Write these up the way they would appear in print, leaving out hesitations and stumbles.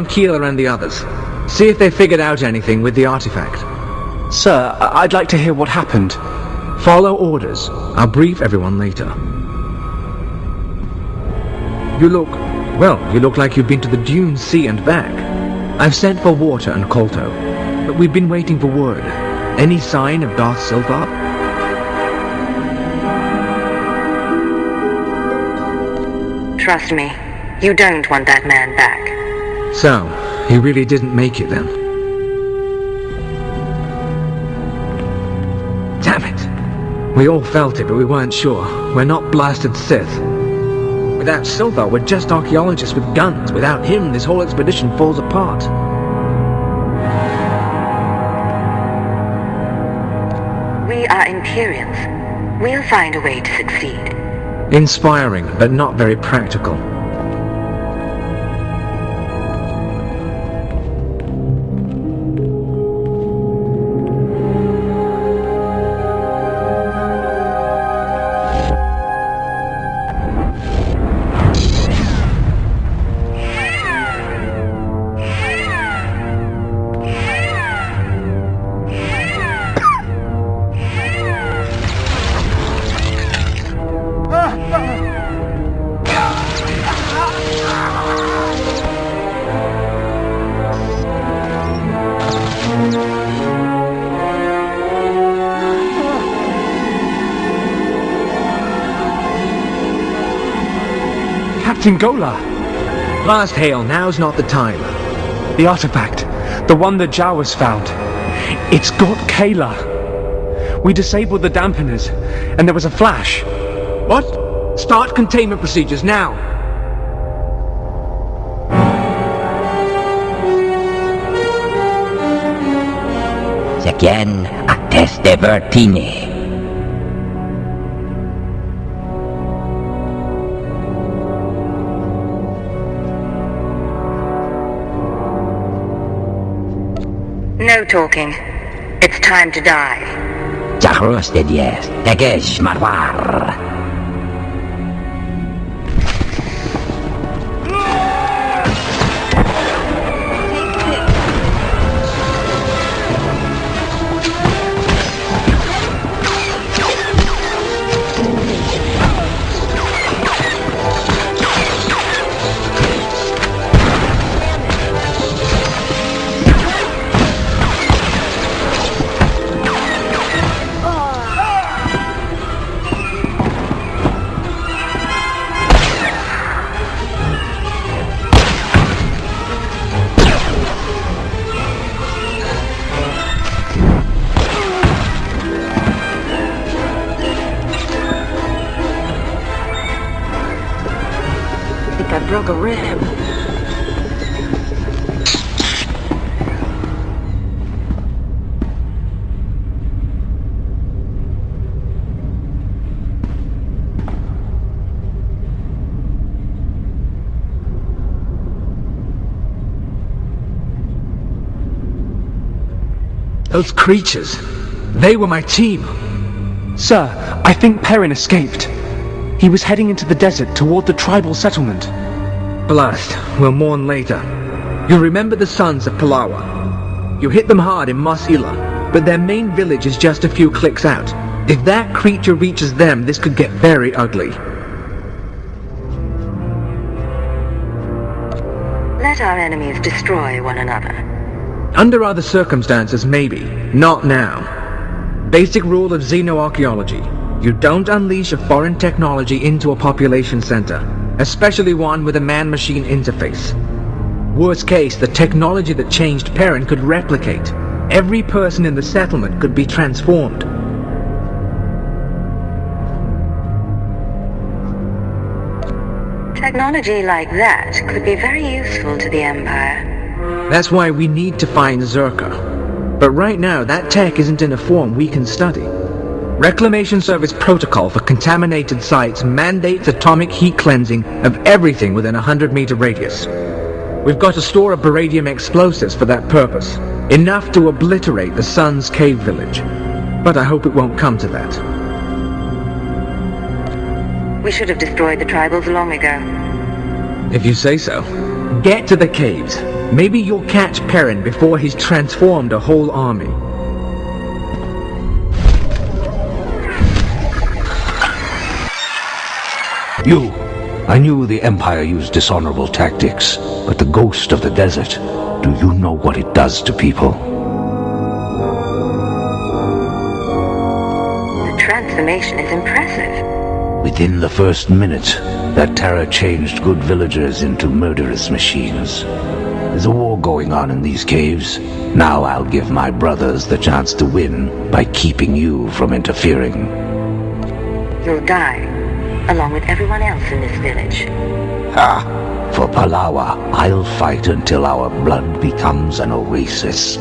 Keeler and the others. See if they figured out anything with the artifact. Sir, I'd like to hear what happened. Follow orders. I'll brief everyone later. You look like you've been to the Dune Sea and back. I've sent for water and Kolto, but we've been waiting for word. Any sign of Darth Silthar? Trust me, you don't want that man back. So, he really didn't make it then. Damn it! We all felt it, but we weren't sure. We're not blasted Sith. Without Swtor, we're just archaeologists with guns. Without him, this whole expedition falls apart. We are Imperials. We'll find a way to succeed. Inspiring, but not very practical. Captain Golah! Last hail, now's not the time. The artifact. The one that Jawas found. It's got Kayla. We disabled the dampeners, and there was a flash. What? Start containment procedures now! Sekian ates de Vertine. No talking. It's time to die. Jahros de dies, tegesh marwar. I broke a rib. Those creatures, they were my team. Sir, I think Perrin escaped. He was heading into the desert toward the tribal settlement. Blast, we'll mourn later. You remember the sons of Palawa. You hit them hard in Mos Ila, but their main village is just a few clicks out. If that creature reaches them, this could get very ugly. Let our enemies destroy one another. Under other circumstances, maybe. Not now. Basic rule of xenoarchaeology. You don't unleash a foreign technology into a population center, especially one with a man-machine interface. Worst case, the technology that changed Perrin could replicate. Every person in the settlement could be transformed. Technology like that could be very useful to the Empire. That's why we need to find Czerka. But right now, that tech isn't in a form we can study. Reclamation Service protocol for contaminated sites mandates atomic heat cleansing of everything within a 100-meter radius. We've got a store of beradium explosives for that purpose, enough to obliterate the Sun's cave village. But I hope it won't come to that. We should have destroyed the tribals long ago. If you say so. Get to the caves. Maybe you'll catch Perrin before he's transformed a whole army. You! I knew the Empire used dishonorable tactics, but the ghost of the desert, do you know what it does to people? The transformation is impressive. Within the first minute, that terror changed good villagers into murderous machines. There's a war going on in these caves. Now I'll give my brothers the chance to win by keeping you from interfering. You'll die, along with everyone else in this village. Ha! For Palawa, I'll fight until our blood becomes an oasis.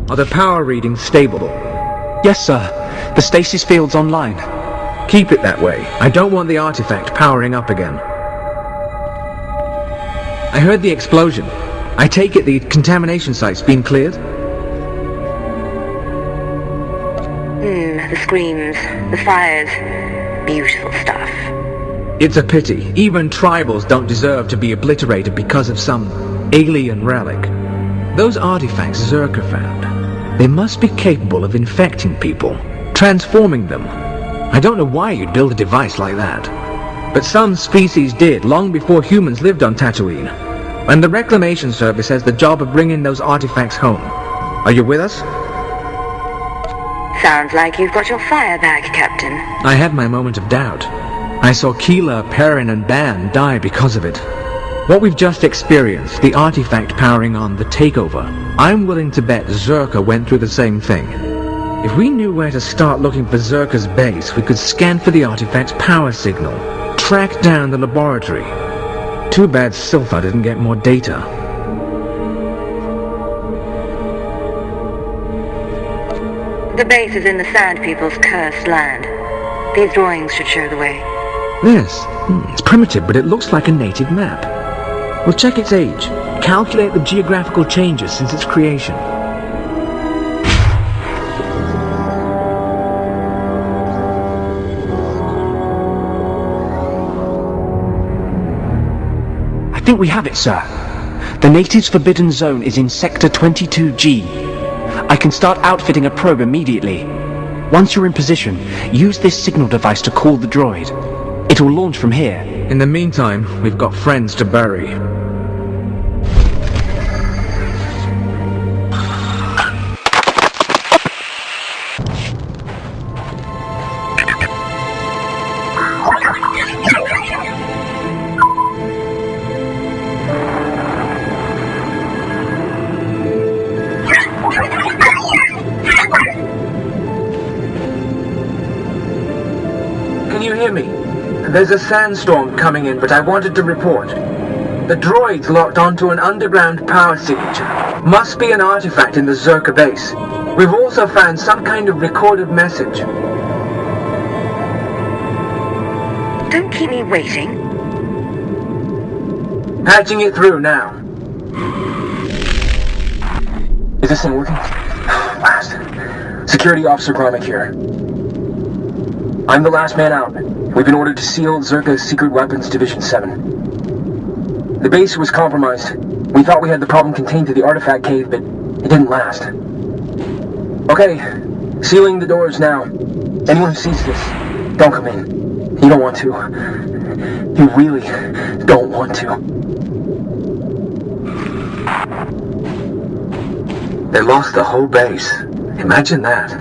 Are the power readings stable? Yes, sir. The stasis field's online. Keep it that way. I don't want the artifact powering up again. I heard the explosion. I take it the contamination site's been cleared? The screams, the fires. Beautiful stuff. It's a pity. Even tribals don't deserve to be obliterated because of some alien relic. Those artifacts Czerka found, they must be capable of infecting people, transforming them. I don't know why you'd build a device like that. But some species did long before humans lived on Tatooine. And the Reclamation Service has the job of bringing those artifacts home. Are you with us? Sounds like you've got your fire back, Captain. I had my moment of doubt. I saw Keelah, Perrin, and Ban die because of it. What we've just experienced, the artifact powering on the takeover, I'm willing to bet Czerka went through the same thing. If we knew where to start looking for Czerka's base, we could scan for the artifact's power signal, track down the laboratory. Too bad Silthar didn't get more data. The base is in the Sand People's cursed land. These drawings should show the way. Yes, it's primitive, but it looks like a native map. We'll check its age, calculate the geographical changes since its creation. I think we have it, sir. The natives' forbidden zone is in Sector 22G. I can start outfitting a probe immediately. Once you're in position, use this signal device to call the droid. It will launch from here. In the meantime, we've got friends to bury. Can you hear me? There's a sandstorm coming in, but I wanted to report. The droids locked onto an underground power signature. Must be an artifact in the Czerka base. We've also found some kind of recorded message. Don't keep me waiting. Patching it through now. Is this thing working? Last. Security Officer Gromick here. I'm the last man out. We've been ordered to seal Czerka's Secret Weapons Division 7. The base was compromised. We thought we had the problem contained to the artifact cave, but it didn't last. Okay, sealing the doors now. Anyone who sees this, don't come in. You don't want to. You really don't want to. They lost the whole base. Imagine that.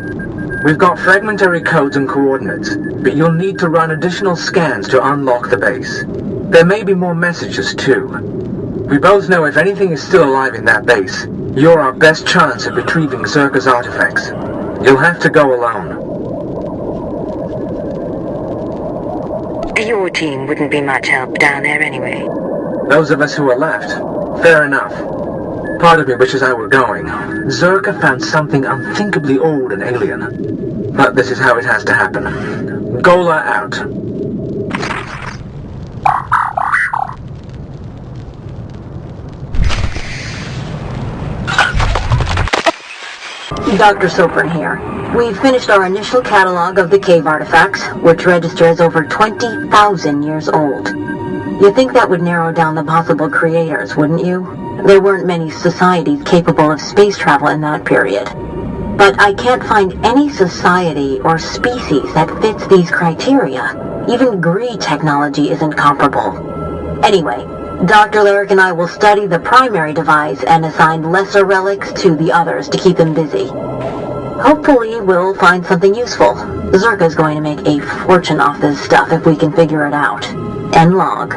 We've got fragmentary codes and coordinates, but you'll need to run additional scans to unlock the base. There may be more messages too. We both know if anything is still alive in that base, you're our best chance of retrieving Czerka's artifacts. You'll have to go alone. Your team wouldn't be much help down there anyway. Those of us who are left, fair enough. Part of me wishes I were going. Czerka found something unthinkably old and alien. But this is how it has to happen. Golah out. Dr. Sopran here. We've finished our initial catalog of the cave artifacts, which register as over 20,000 years old. You'd think that would narrow down the possible creators, wouldn't you? There weren't many societies capable of space travel in that period. But I can't find any society or species that fits these criteria. Even Gree technology isn't comparable. Anyway, Dr. Lyric and I will study the primary device and assign lesser relics to the others to keep them busy. Hopefully we'll find something useful. Czerka's going to make a fortune off this stuff if we can figure it out. End log.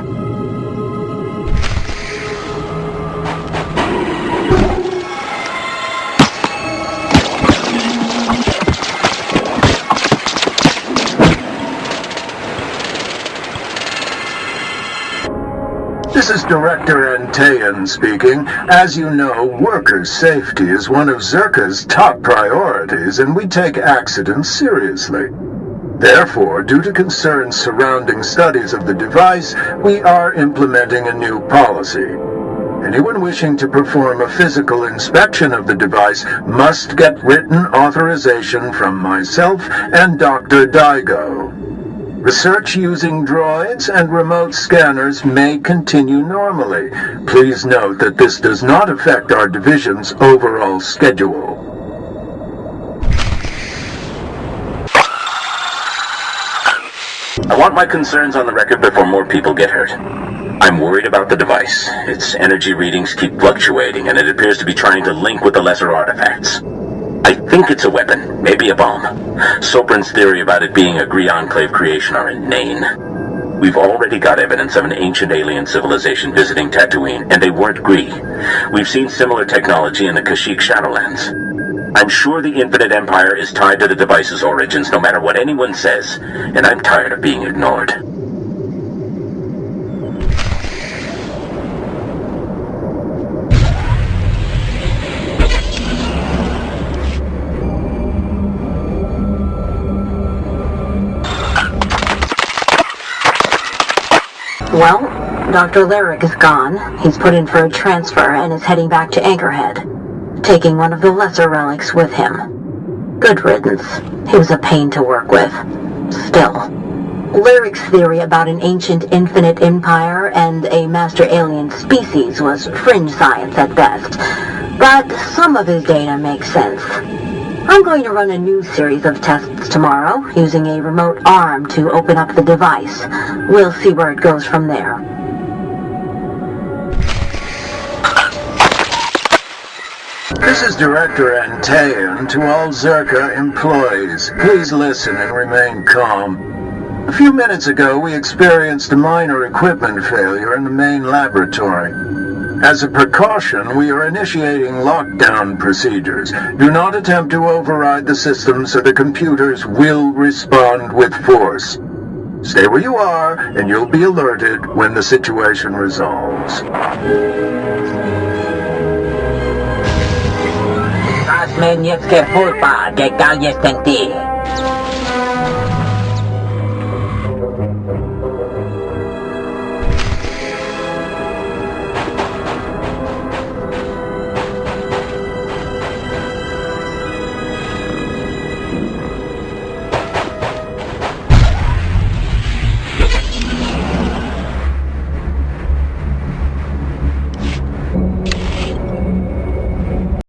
This is Director Antaean speaking. As you know, worker safety is one of Czerka's top priorities, and we take accidents seriously. Therefore, due to concerns surrounding studies of the device, we are implementing a new policy. Anyone wishing to perform a physical inspection of the device must get written authorization from myself and Dr. Daigo. Research using droids and remote scanners may continue normally. Please note that this does not affect our division's overall schedule. I want my concerns on the record before more people get hurt. I'm worried about the device. Its energy readings keep fluctuating, and it appears to be trying to link with the lesser artifacts. I think it's a weapon, maybe a bomb. Sopran's theory about it being a Gree Enclave creation are inane. We've already got evidence of an ancient alien civilization visiting Tatooine, and they weren't Gree. We've seen similar technology in the Kashyyyk Shadowlands. I'm sure the Infinite Empire is tied to the device's origins, no matter what anyone says, and I'm tired of being ignored. Well, Dr. Lyric is gone. He's put in for a transfer and is heading back to Anchorhead, taking one of the lesser relics with him. Good riddance. He was a pain to work with. Still, Lyric's theory about an ancient infinite empire and a master alien species was fringe science at best, but some of his data makes sense. I'm going to run a new series of tests tomorrow, using a remote arm to open up the device. We'll see where it goes from there. This is Director Antaean to all Czerka employees. Please listen and remain calm. A few minutes ago, we experienced a minor equipment failure in the main laboratory. As a precaution, we are initiating lockdown procedures. Do not attempt to override the system, so the computers will respond with force. Stay where you are, and you'll be alerted when the situation resolves. Zasmenieckie pulpa, que tal jest ten ty?